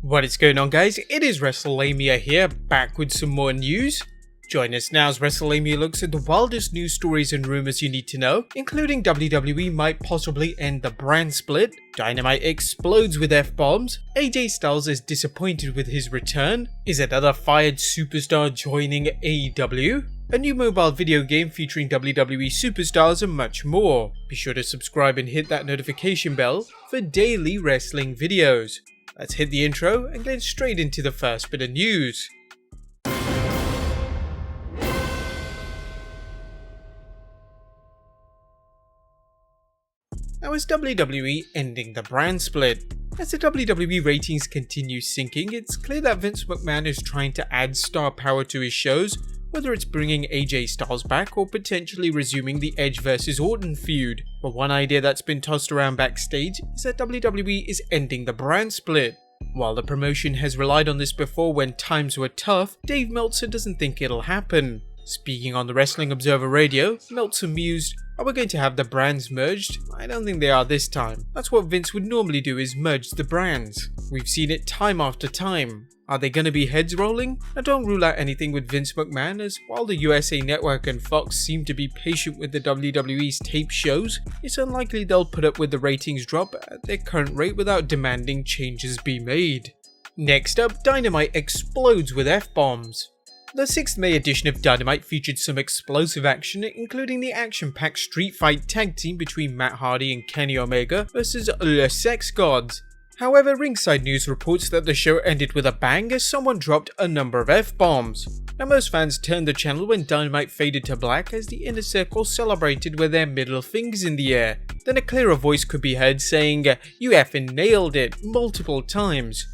What is going on, guys? It is Wrestlelamia here, back with some more news. Join us now as Wrestlelamia looks at the wildest news stories and rumors you need to know, including WWE might possibly end the brand split, Dynamite explodes with F-bombs, AJ Styles is disappointed with his return, is another fired superstar joining AEW, a new mobile video game featuring WWE superstars and much more. Be sure to subscribe and hit that notification bell for daily wrestling videos. Let's hit the intro and get straight into the first bit of news. Now, is WWE ending the brand split? As the WWE ratings continue sinking, it's clear that Vince McMahon is trying to add star power to his shows, whether it's bringing AJ Styles back or potentially resuming the Edge vs Orton feud. But one idea that's been tossed around backstage is that WWE is ending the brand split. While the promotion has relied on this before when times were tough, Dave Meltzer doesn't think it'll happen. Speaking on the Wrestling Observer Radio, Meltzer mused, "Are we going to have the brands merged? I don't think they are this time. That's what Vince would normally do, is merge the brands. We've seen it time after time. Are they going to be heads rolling? Now, don't rule out anything with Vince McMahon, as while the USA Network and Fox seem to be patient with the WWE's tape shows, it's unlikely they'll put up with the ratings drop at their current rate without demanding changes be made." Next up, Dynamite explodes with F-bombs. The 6th May edition of Dynamite featured some explosive action, including the action-packed street fight tag team between Matt Hardy and Kenny Omega versus Le Sex Gods. However, Ringside News reports that the show ended with a bang as someone dropped a number of F-bombs. Now, most fans turned the channel when Dynamite faded to black as the Inner Circle celebrated with their middle fingers in the air. Then a clearer voice could be heard saying, "You effing nailed it," multiple times.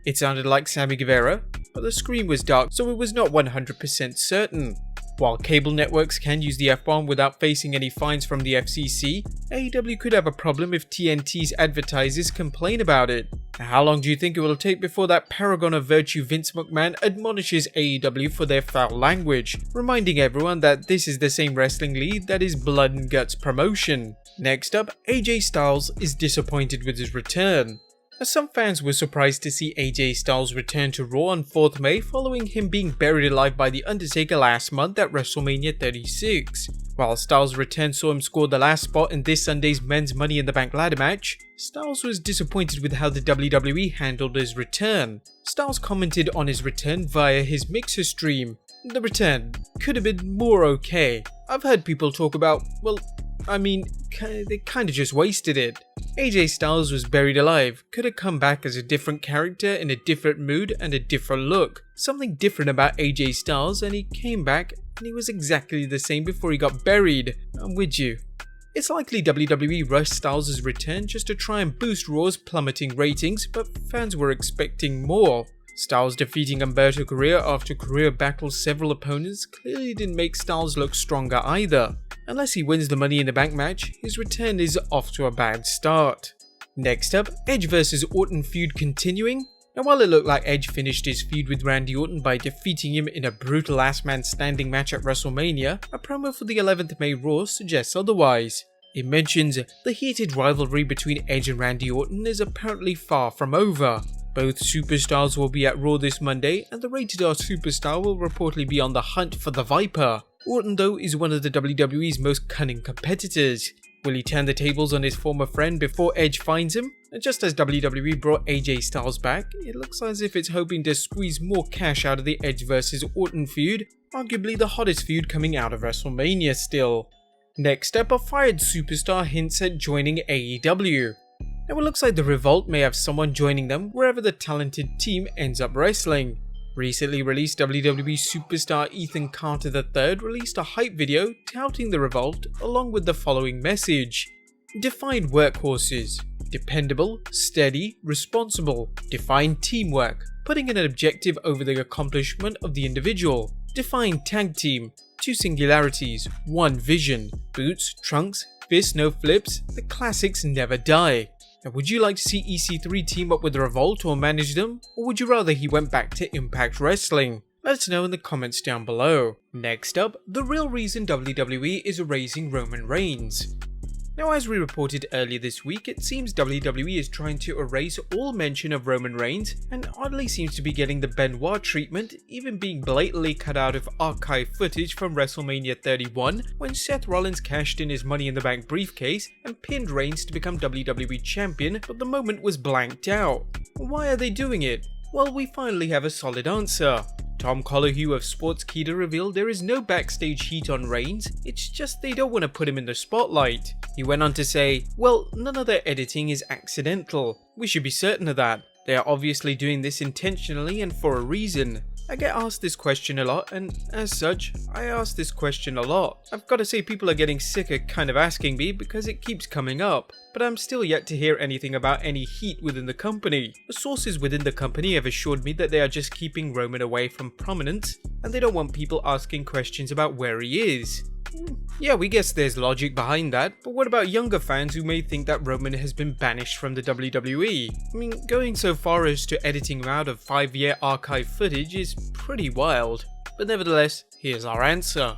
It sounded like Sammy Guevara, but the screen was dark, so it was not 100% certain. While cable networks can use the F-bomb without facing any fines from the FCC, AEW could have a problem if TNT's advertisers complain about it. How long do you think it will take before that paragon of virtue Vince McMahon admonishes AEW for their foul language, reminding everyone that this is the same wrestling league that is Blood and Guts promotion? Next up, AJ Styles is disappointed with his return. As some fans were surprised to see AJ Styles return to Raw on 4th May following him being buried alive by The Undertaker last month at WrestleMania 36. While Styles' return saw him score the last spot in this Sunday's men's Money in the Bank ladder match, Styles was disappointed with how the WWE handled his return. Styles commented on his return via his Mixer stream. "The return could have been more okay. I've heard people talk about, they kinda just wasted it. AJ Styles was buried alive, could have come back as a different character in a different mood and a different look. Something different about AJ Styles, and he came back and he was exactly the same before he got buried. I'm with you." It's likely WWE rushed Styles' return just to try and boost Raw's plummeting ratings, but fans were expecting more. Styles defeating Humberto Carrillo after Carrillo battled several opponents clearly didn't make Styles look stronger either. Unless he wins the Money in the Bank match, his return is off to a bad start. Next up, Edge vs Orton feud continuing. Now, while it looked like Edge finished his feud with Randy Orton by defeating him in a brutal last man standing match at WrestleMania, a promo for the 11th May Raw suggests otherwise. It mentions the heated rivalry between Edge and Randy Orton is apparently far from over. Both superstars will be at Raw this Monday, and the Rated R superstar will reportedly be on the hunt for the Viper. Orton, though, is one of the WWE's most cunning competitors. Will he turn the tables on his former friend before Edge finds him? And just as WWE brought AJ Styles back, it looks as if it's hoping to squeeze more cash out of the Edge vs Orton feud, arguably the hottest feud coming out of WrestleMania still. Next up, a fired superstar hints at joining AEW. Now, it looks like the Revolt may have someone joining them wherever the talented team ends up wrestling. Recently released WWE superstar Ethan Carter III released a hype video touting the Revolt along with the following message: "Define workhorses. Dependable, steady, responsible. Define teamwork. Putting an objective over the accomplishment of the individual. Define tag team. 2 singularities, 1 vision. Boots, trunks, fists, no flips. The classics never die." Now, would you like to see EC3 team up with the Revolt or manage them, or would you rather he went back to Impact Wrestling? Let us know in the comments down below. Next up, the real reason WWE is erasing Roman Reigns. Now, as we reported earlier this week, it seems WWE is trying to erase all mention of Roman Reigns, and oddly seems to be getting the Benoit treatment, even being blatantly cut out of archive footage from WrestleMania 31, when Seth Rollins cashed in his Money in the Bank briefcase and pinned Reigns to become WWE Champion, but the moment was blanked out. Why are they doing it? Well, we finally have a solid answer. Tom Colohue of Sportskeeda revealed there is no backstage heat on Reigns, it's just they don't want to put him in the spotlight. He went on to say, well, none of their editing is accidental. We should be certain of that. They are obviously doing this intentionally and for a reason. I get asked this question a lot, and as such, I ask this question a lot. I've got to say people are getting sick of kind of asking me because it keeps coming up, but I'm still yet to hear anything about any heat within the company. The sources within the company have assured me that they are just keeping Roman away from prominence, and they don't want people asking questions about where he is. Yeah, we guess there's logic behind that, but what about younger fans who may think that Roman has been banished from the WWE? I mean, going so far as to editing him out of 5-year archive footage is pretty wild. But nevertheless, here's our answer.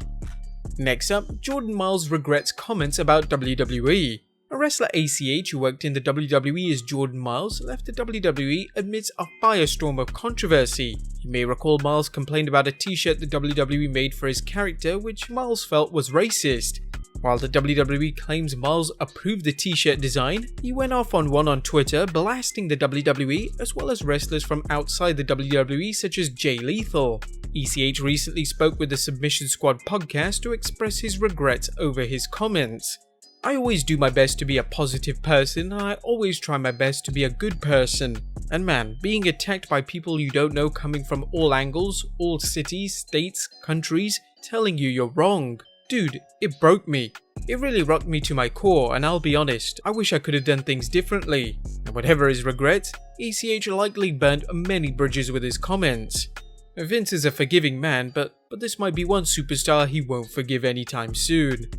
Next up, Jordan Miles regrets comments about WWE. A wrestler ACH who worked in the WWE as Jordan Miles left the WWE amidst a firestorm of controversy. You may recall Miles complained about a t-shirt the WWE made for his character, which Miles felt was racist. While the WWE claims Miles approved the t-shirt design, he went off on one on Twitter blasting the WWE as well as wrestlers from outside the WWE such as Jay Lethal. ECH recently spoke with the Submission Squad podcast to express his regrets over his comments. I always do my best to be a positive person, and I always try my best to be a good person. And man, being attacked by people you don't know coming from all angles, all cities, states, countries, telling you you're wrong. Dude, it broke me. It really rocked me to my core, and I'll be honest, I wish I could have done things differently. And whatever his regrets, ECH likely burnt many bridges with his comments. Vince is a forgiving man, but this might be one superstar he won't forgive anytime soon.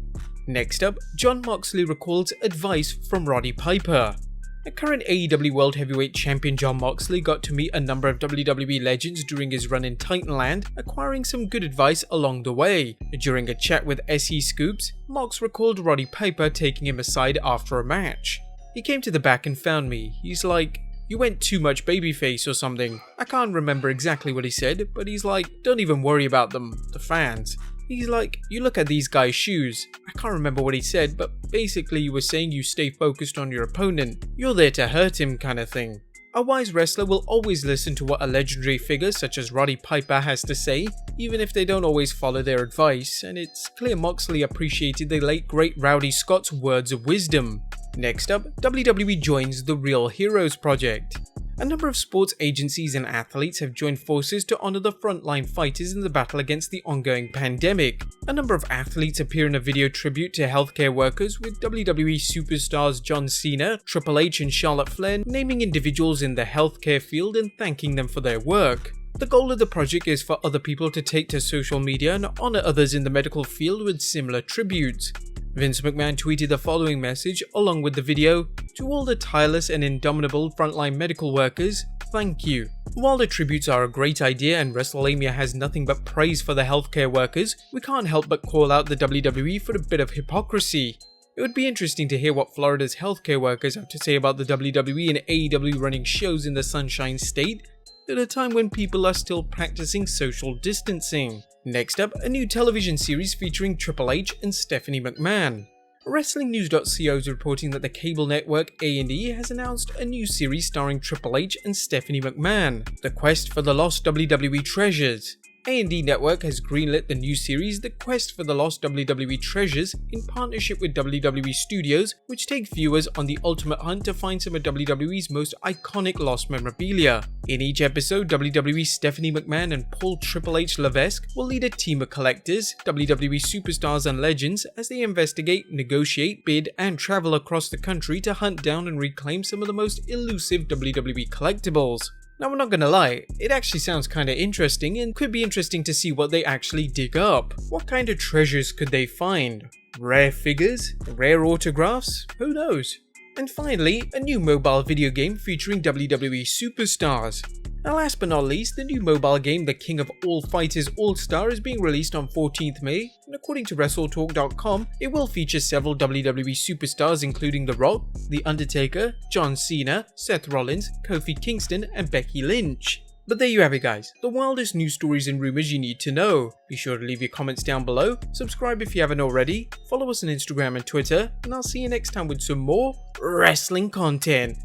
Next up, Jon Moxley recalls advice from Roddy Piper. The current AEW World Heavyweight Champion Jon Moxley got to meet a number of WWE legends during his run in Titanland, acquiring some good advice along the way. During a chat with SE Scoops, Mox recalled Roddy Piper taking him aside after a match. He came to the back and found me. He's like, "You went too much babyface or something." I can't remember exactly what he said, but he's like, "Don't even worry about them, the fans." He's like, "You look at these guys' shoes." I can't remember what he said, but basically he was saying you stay focused on your opponent. You're there to hurt him kind of thing. A wise wrestler will always listen to what a legendary figure such as Roddy Piper has to say, even if they don't always follow their advice, and it's clear Moxley appreciated the late great Rowdy Scott's words of wisdom. Next up, WWE joins the Real Heroes project. A number of sports agencies and athletes have joined forces to honor the frontline fighters in the battle against the ongoing pandemic. A number of athletes appear in a video tribute to healthcare workers, with WWE superstars John Cena, Triple H and Charlotte Flair naming individuals in the healthcare field and thanking them for their work. The goal of the project is for other people to take to social media and honor others in the medical field with similar tributes. Vince McMahon tweeted the following message along with the video: "To all the tireless and indomitable frontline medical workers, thank you." While the tributes are a great idea and Wrestlelamia has nothing but praise for the healthcare workers, we can't help but call out the WWE for a bit of hypocrisy. It would be interesting to hear what Florida's healthcare workers have to say about the WWE and AEW running shows in the Sunshine State at a time when people are still practicing social distancing. Next up, a new television series featuring Triple H and Stephanie McMahon. WrestlingNews.co is reporting that the cable network A&E has announced a new series starring Triple H and Stephanie McMahon, The Quest for the Lost WWE Treasures. A&E Network has greenlit the new series The Quest for the Lost WWE Treasures in partnership with WWE Studios, which take viewers on the ultimate hunt to find some of WWE's most iconic lost memorabilia. In each episode, WWE Stephanie McMahon and Paul Triple H Levesque will lead a team of collectors, WWE superstars and legends as they investigate, negotiate, bid, and travel across the country to hunt down and reclaim some of the most elusive WWE collectibles. Now, we're not gonna lie, it actually sounds kinda interesting and could be interesting to see what they actually dig up. What kind of treasures could they find? Rare figures? Rare autographs? Who knows? And finally, a new mobile video game featuring WWE superstars. And last but not least, the new mobile game The King of All Fighters All-Star is being released on 14th May, and according to WrestleTalk.com, it will feature several WWE superstars including The Rock, The Undertaker, John Cena, Seth Rollins, Kofi Kingston, and Becky Lynch. But there you have it guys, the wildest news stories and rumors you need to know. Be sure to leave your comments down below, subscribe if you haven't already, follow us on Instagram and Twitter, and I'll see you next time with some more wrestling content.